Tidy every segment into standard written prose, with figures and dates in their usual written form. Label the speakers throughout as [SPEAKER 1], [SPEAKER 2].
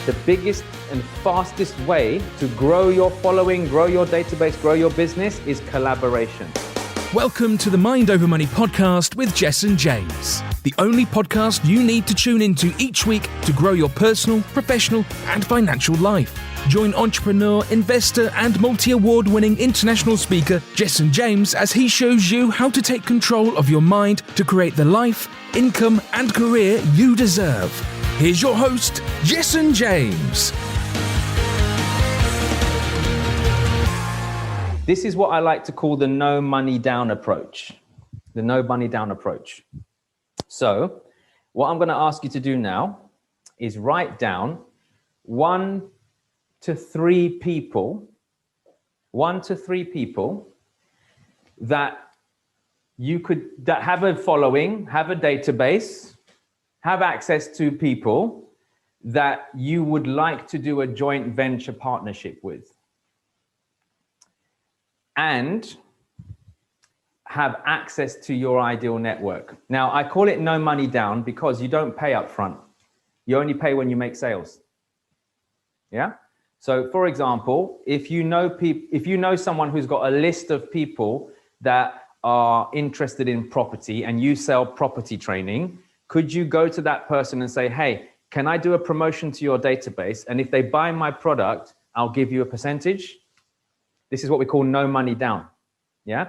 [SPEAKER 1] The biggest and fastest way to grow your following, grow your database, grow your business is collaboration.
[SPEAKER 2] Welcome to the Mind Over Money podcast with Jessen James, the only podcast you need to tune into each week to grow your personal, professional, and financial life. Join entrepreneur, investor, and multi-award-winning international speaker Jessen James as he shows you how to take control of your mind to create the life, income, and career you deserve. Here's your host, Jessen James.
[SPEAKER 1] This is what I like to call the no money down approach. The no money down approach. So what I'm going to ask you to do now is write down 1 to 3 people that that have a following, have a database, have access to people that you would like to do a joint venture partnership with, and have access to your ideal network. Now, I call it no money down because you don't pay up front. You only pay when you make sales. Yeah. So for example, if you know someone who's got a list of people that are interested in property and you sell property training, could you go to that person and say, hey, can I do a promotion to your database? And if they buy my product, I'll give you a percentage. This is what we call no money down. Yeah.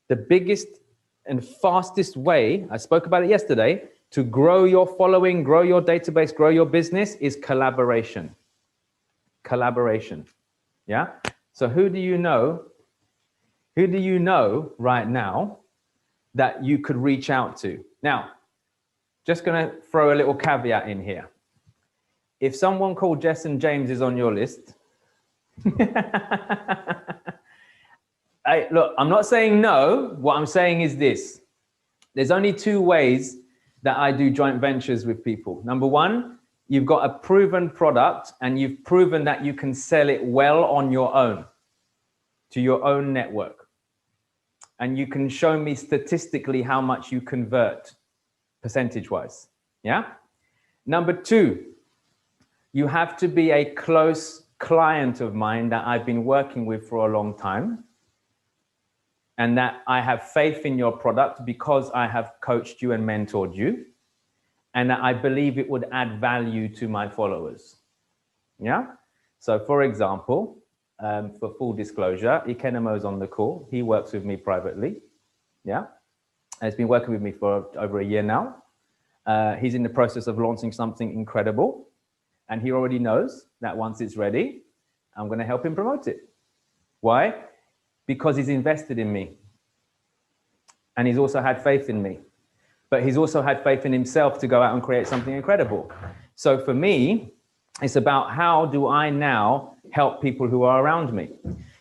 [SPEAKER 1] The biggest and fastest way, I spoke about it yesterday, to grow your following, grow your database, grow your business is collaboration. Collaboration. Yeah. So who do you know right now that you could reach out to? Now, just going to throw a little caveat in here. If someone called Jessen James is on your list, look, I'm not saying no. What I'm saying is this. There's only 2 ways that I do joint ventures with people. Number 1, you've got a proven product and you've proven that you can sell it well on your own, to your own network. And you can show me statistically how much you convert percentage-wise. Yeah. Number 2, you have to be a close client of mine that I've been working with for a long time, and that I have faith in your product because I have coached you and mentored you, and that I believe it would add value to my followers. Yeah. So for example, for full disclosure, Ikenemo's on the call. He works with me privately. Yeah. And he's been working with me for over a year now. He's in the process of launching something incredible. And he already knows that once it's ready, I'm going to help him promote it. Why? Because he's invested in me. And he's also had faith in me. But he's also had faith in himself to go out and create something incredible. So for me, it's about how do I now help people who are around me?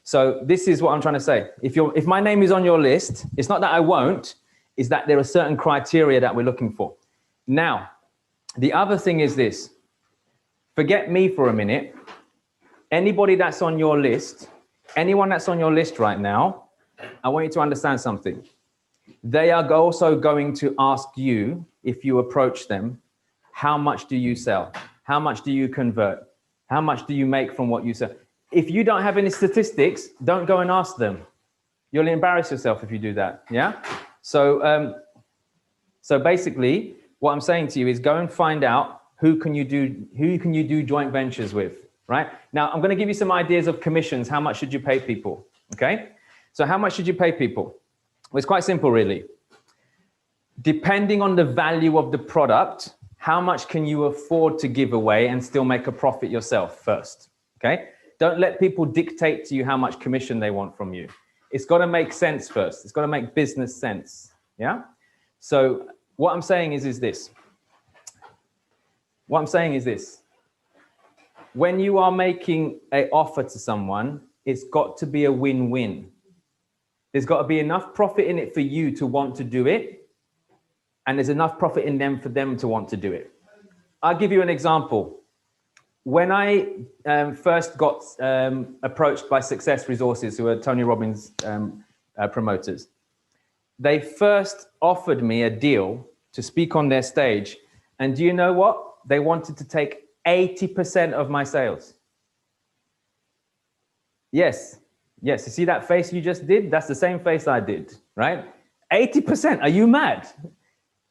[SPEAKER 1] So this is what I'm trying to say. If my name is on your list, it's not that I won't, it's that there are certain criteria that we're looking for. Now, the other thing is this. Forget me for a minute. Anybody that's on your list, anyone that's on your list right now, I want you to understand something. They are also going to ask you, if you approach them, how much do you sell? How much do you convert? How much do you make from what you sell? If you don't have any statistics, don't go and ask them. You'll embarrass yourself if you do that. Yeah. So basically, what I'm saying to you is go and find out who can you do joint ventures with, right? Now, I'm going to give you some ideas of commissions. How much should you pay people? Okay. So how much should you pay people? Well, it's quite simple, really. Depending on the value of the product, how much can you afford to give away and still make a profit yourself first? Okay. Don't let people dictate to you how much commission they want from you. It's got to make sense first. It's got to make business sense. Yeah. So what I'm saying is this. What I'm saying is this. When you are making an offer to someone, it's got to be a win-win. There's got to be enough profit in it for you to want to do it, and there's enough profit in them for them to want to do it. I'll give you an example. When I first got approached by Success Resources, who are Tony Robbins promoters, they first offered me a deal to speak on their stage. And do you know what? They wanted to take 80% of my sales. Yes. Yes. You see that face you just did? That's the same face I did, right? 80%. Are you mad?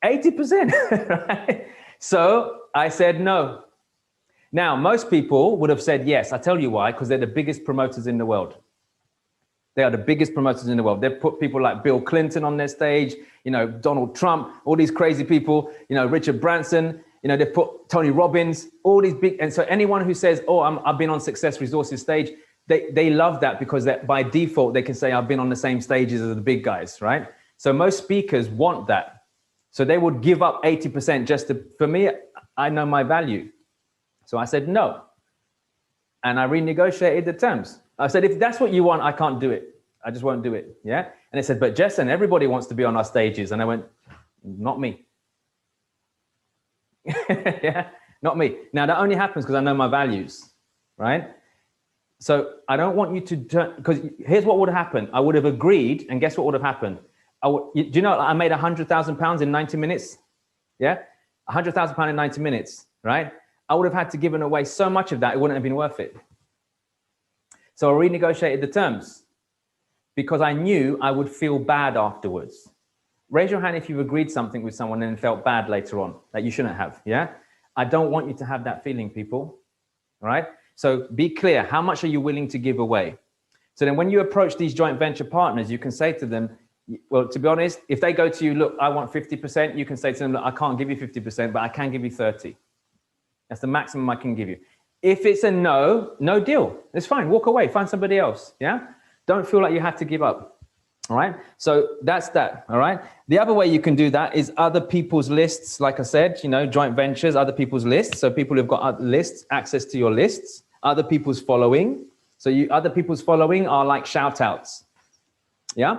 [SPEAKER 1] 80%. Right? So I said no. Now, most people would have said yes. I tell you why, because they're the biggest promoters in the world. They are the biggest promoters in the world. They've put people like Bill Clinton on their stage, you know, Donald Trump, all these crazy people, you know, Richard Branson, you know, they've put Tony Robbins, all these big, and so anyone who says, oh, I've been on Success Resources stage, they love that because that by default, they can say, I've been on the same stages as the big guys, right? So most speakers want that. So they would give up 80% just to, for me, I know my value. So I said no. And I renegotiated the terms. I said, if that's what you want, I can't do it. I just won't do it. Yeah. And they said, but Jessen, everybody wants to be on our stages. And I went, not me. Yeah, not me. Now that only happens because I know my values, right? So I don't want you to turn, because here's what would have happened. I would have agreed, and guess what would have happened? Do you know I made £100,000 in 90 minutes? Yeah, £100,000 in 90 minutes, right? I would have had to give away so much of that, it wouldn't have been worth it. So I renegotiated the terms because I knew I would feel bad afterwards. Raise your hand if you've agreed something with someone and felt bad later on that you shouldn't have, yeah? I don't want you to have that feeling, people, all right? So be clear, how much are you willing to give away? So then when you approach these joint venture partners, you can say to them, well, to be honest, if they go to you, look, I want 50%, you can say to them, look, I can't give you 50%, but I can give you 30. That's the maximum I can give you. If it's a no, no deal. It's fine, walk away, find somebody else, yeah? Don't feel like you have to give up. All right, so that's that. All right. The other way you can do that is other people's lists. Like I said, you know, joint ventures, other people's lists. So people who've got other lists, access to your lists, other people's following. So other people's following are like shout outs. Yeah.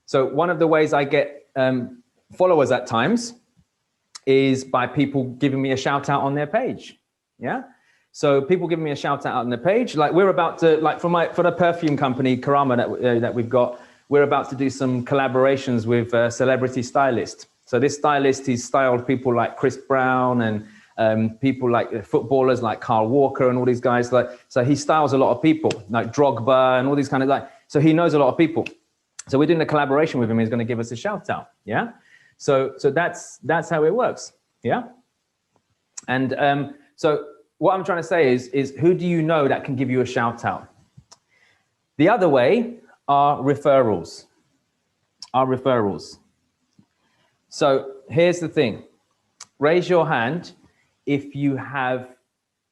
[SPEAKER 1] So one of the ways I get followers at times is by people giving me a shout out on their page. Yeah. So people giving me a shout out on their page, like we're about to, like for the perfume company, Karama, that we've got, we're about to do some collaborations with a celebrity stylist. So this stylist, he's styled people like Chris Brown and people like footballers like Carl Walker and all these guys. So he styles a lot of people like Drogba and all these kind of so he knows a lot of people. So we're doing a collaboration with him. He's going to give us a shout out. Yeah. So that's how it works. Yeah. And so what I'm trying to say is who do you know that can give you a shout out? The other way are referrals. So here's the thing. Raise your hand if you have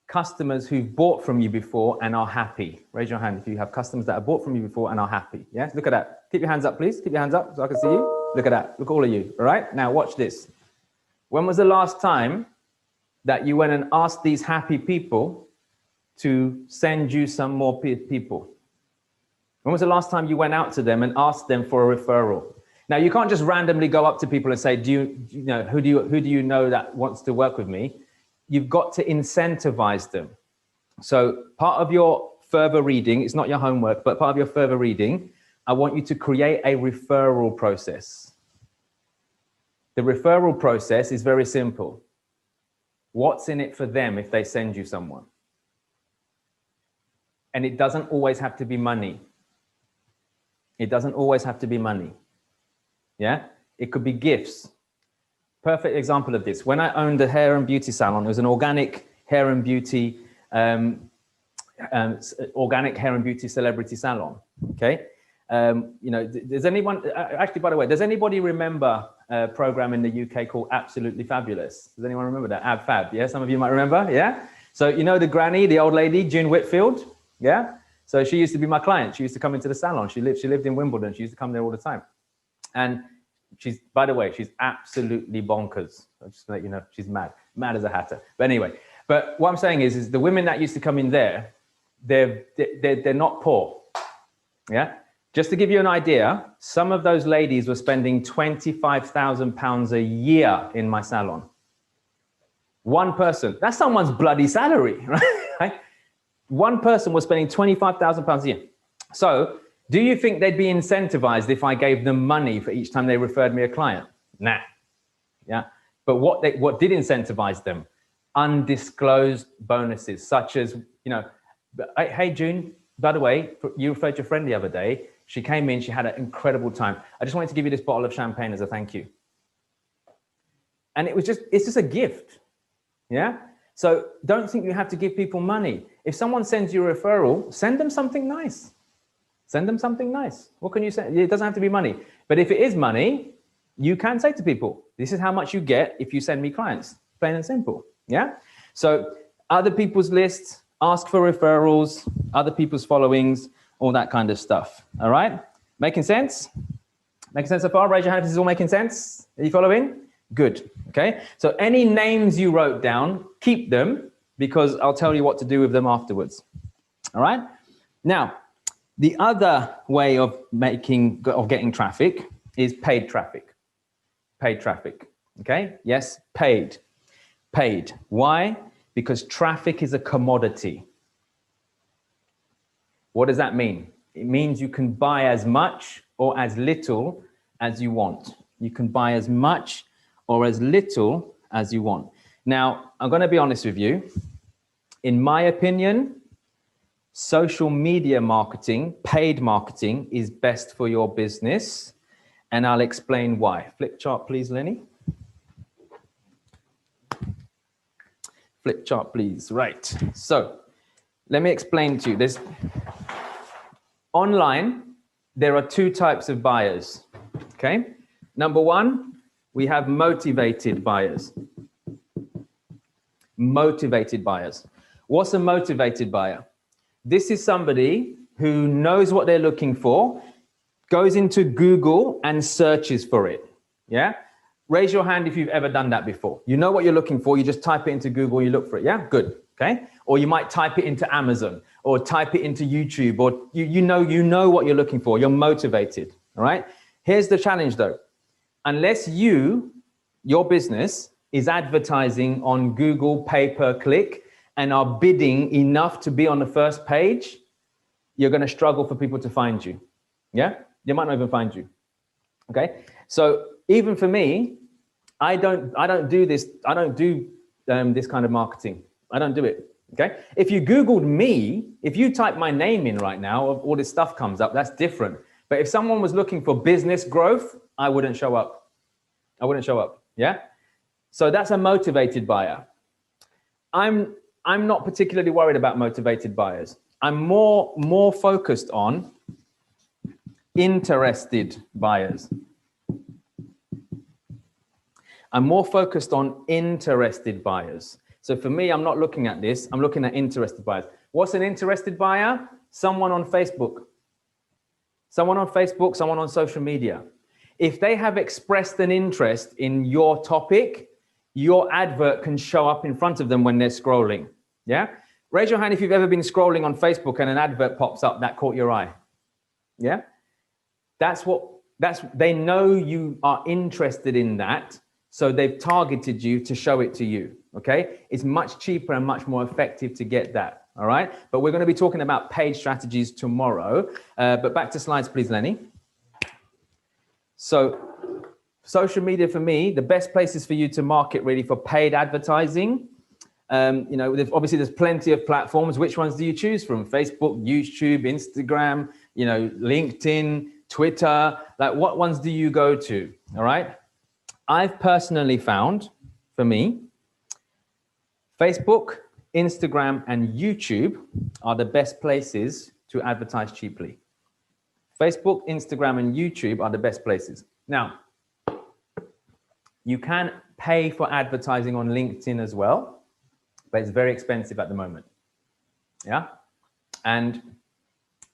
[SPEAKER 1] customers who've bought from you before and are happy. Raise your hand if you have customers that have bought from you before and are happy. Yeah, look at that. Keep your hands up, please. Keep your hands up so I can see you. Look at that. Look at all of you. All right, now watch this. When was the last time that you went and asked these happy people to send you some more people? When was the last time you went out to them and asked them for a referral? Now, you can't just randomly go up to people and say, who do you know that wants to work with me? You've got to incentivize them. So part of your further reading, it's not your homework, but part of your further reading, I want you to create a referral process. The referral process is very simple. What's in it for them if they send you someone? And it doesn't always have to be money. It doesn't always have to be money. Yeah, it could be gifts. Perfect example of this. When I owned a hair and beauty salon, it was an organic hair and beauty, celebrity salon. Okay. Does anyone, actually, by the way, does anybody remember a program in the UK called Absolutely Fabulous? Does anyone remember that? Ab Fab. Yeah. Some of you might remember. Yeah. So, you know, the granny, the old lady, June Whitfield. Yeah. So she used to be my client. She used to come into the salon. She lived in Wimbledon. She used to come there all the time. And she's, by the way, she's absolutely bonkers. I'll just let you know, she's mad as a hatter. But anyway, but what I'm saying is the women that used to come in there, they're not poor. Yeah. Just to give you an idea, some of those ladies were spending £25,000 a year in my salon. One person, that's someone's bloody salary, right? One person was spending £25,000 a year. So do you think they'd be incentivized if I gave them money for each time they referred me a client? Nah. Yeah. But what did incentivize them? undisclosed bonuses, such as, hey, June, by the way, you referred to your friend the other day. She came in, she had an incredible time. I just wanted to give you this bottle of champagne as a thank you. And it's just a gift. Yeah. So don't think you have to give people money. If someone sends you a referral, send them something nice. Send them something nice. What can you say? It doesn't have to be money. But if it is money, you can say to people, this is how much you get if you send me clients. Plain and simple. Yeah. So other people's lists, ask for referrals, other people's followings, all that kind of stuff. All right. Making sense? Making sense so far? Raise your hand if this is all making sense. Are you following? Good. Okay. So any names you wrote down, keep them, because I'll tell you what to do with them afterwards. All right. Now, the other way of getting traffic is paid traffic. Paid traffic. Okay. Yes. Paid. Paid. Why? Because traffic is a commodity. What does that mean? It means you can buy as much or as little as you want. You can buy as much or as little as you want. Now, I'm going to be honest with you. In my opinion, social media marketing, paid marketing, is best for your business. And I'll explain why. Flip chart, please, Lenny. Flip chart, please. Right. So let me explain to you this. Online, there are two types of buyers. Okay. Number one, we have motivated buyers. Motivated buyers. What's a motivated buyer? This is somebody who knows what they're looking for, goes into Google and searches for it. Yeah. Raise your hand if you've ever done that before. You know what you're looking for. You just type it into Google, you look for it. Yeah. Good. Okay. Or you might type it into Amazon or type it into YouTube, or you know what you're looking for. You're motivated. All right. Here's the challenge though. Unless your business is advertising on Google pay-per-click and are bidding enough to be on the first page, you're going to struggle for people to find you. Yeah. They might not even find you. Okay. So even for me, I don't do this. I don't do this kind of marketing. I don't do it. Okay. If you Googled me, if you type my name in right now, all this stuff comes up, that's different. But if someone was looking for business growth, I wouldn't show up. I wouldn't show up. Yeah. So that's a motivated buyer. I'm not particularly worried about motivated buyers. I'm more focused on interested buyers. I'm more focused on interested buyers. So for me, I'm not looking at this. I'm looking at interested buyers. What's an interested buyer? Someone on Facebook. Someone on Facebook, someone on social media. If they have expressed an interest in your topic, your advert can show up in front of them when they're scrolling. Yeah. Raise your hand if you've ever been scrolling on Facebook and an advert pops up that caught your eye. Yeah. They know you are interested in that. So they've targeted you to show it to you. Okay. It's much cheaper and much more effective to get that. All right. But we're going to be talking about paid strategies tomorrow. But back to slides, please, Lenny. So social media for me, the best places for you to market really for paid advertising. Obviously there's plenty of platforms. Which ones do you choose from? Facebook, YouTube, Instagram, LinkedIn, Twitter. Like, what ones do you go to? All right. I've personally found, for me, Facebook, Instagram, and YouTube are the best places to advertise cheaply. Facebook, Instagram, and YouTube are the best places. Now, you can pay for advertising on LinkedIn as well, but it's very expensive at the moment. Yeah. And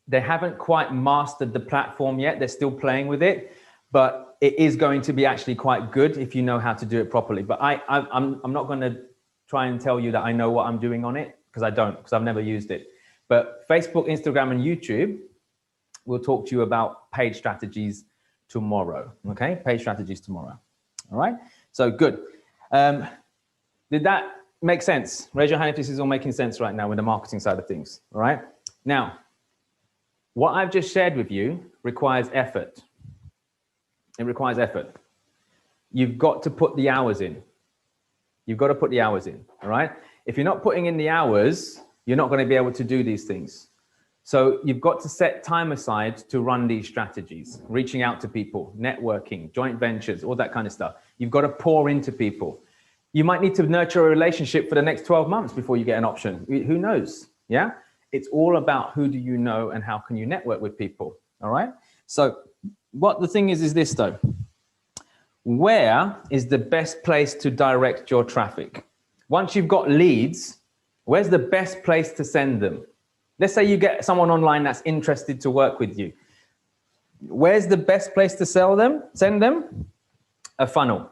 [SPEAKER 1] they haven't quite mastered the platform yet. They're still playing with it, but it is going to be actually quite good if you know how to do it properly. But I'm not going to try and tell you that I know what I'm doing on it, because I don't, because I've never used it. But Facebook, Instagram, and YouTube, we'll talk to you about paid strategies tomorrow. Okay, paid strategies tomorrow. All right, so good. Did that make sense? Raise your hand if this is all making sense right now with the marketing side of things. All right, now, what I've just shared with you requires effort. It requires effort. You've got to put the hours in. You've got to put the hours in, all right? If you're not putting in the hours, you're not going to be able to do these things. So you've got to set time aside to run these strategies, reaching out to people, networking, joint ventures, all that kind of stuff. You've got to pour into people. You might need to nurture a relationship for the next 12 months before you get an option. Who knows? Yeah. It's all about who do you know and how can you network with people. All right. So what the thing is this though, where is the best place to direct your traffic? Once you've got leads, where's the best place to send them? Let's say you get someone online that's interested to work with you. Where's the best place to send them? A funnel.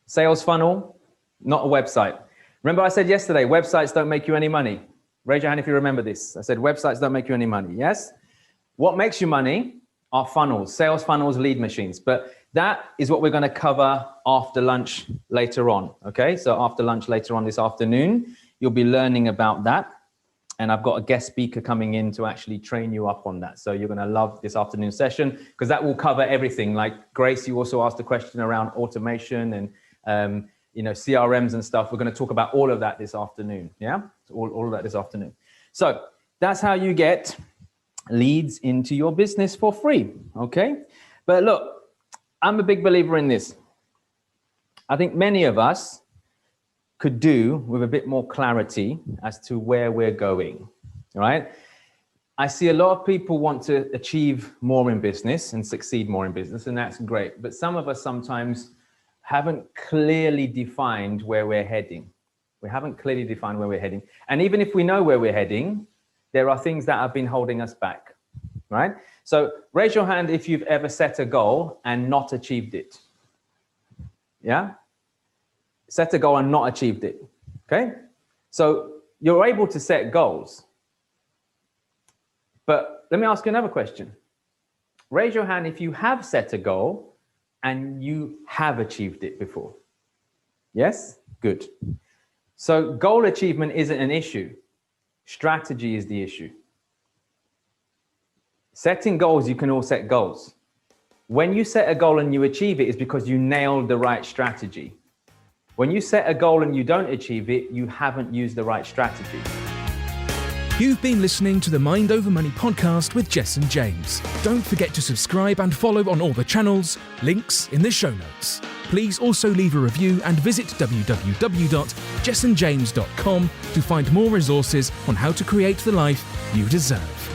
[SPEAKER 1] Sales funnel, not a website. Remember I said yesterday, websites don't make you any money. Raise your hand if you remember this. I said websites don't make you any money, yes? What makes you money are funnels, sales funnels, lead machines. But that is what we're going to cover after lunch later on, okay? So after lunch later on this afternoon, you'll be learning about that. And I've got a guest speaker coming in to actually train you up on that. So you're going to love this afternoon session because that will cover everything. Like Grace, you also asked a question around automation and CRMs and stuff. We're going to talk about all of that this afternoon. Yeah, all of that this afternoon. So that's how you get leads into your business for free. Okay. But look, I'm a big believer in this. I think many of us could do with a bit more clarity as to where we're going, right? I see a lot of people want to achieve more in business and succeed more in business, and that's great. But some of us sometimes haven't clearly defined where we're heading. We haven't clearly defined where we're heading. And even if we know where we're heading, there are things that have been holding us back, right? So raise your hand if you've ever set a goal and not achieved it. Yeah? Set a goal and not achieved it, okay? So you're able to set goals. But let me ask you another question. Raise your hand if you have set a goal and you have achieved it before. Yes? Good. So goal achievement isn't an issue. Strategy is the issue. Setting goals, you can all set goals. When you set a goal and you achieve it, it's because you nailed the right strategy. When you set a goal and you don't achieve it, you haven't used the right strategy.
[SPEAKER 2] You've been listening to the Mind Over Money podcast with Jessen James. Don't forget to subscribe and follow on all the channels, links in the show notes. Please also leave a review and visit www.Jessen.Team to find more resources on how to create the life you deserve.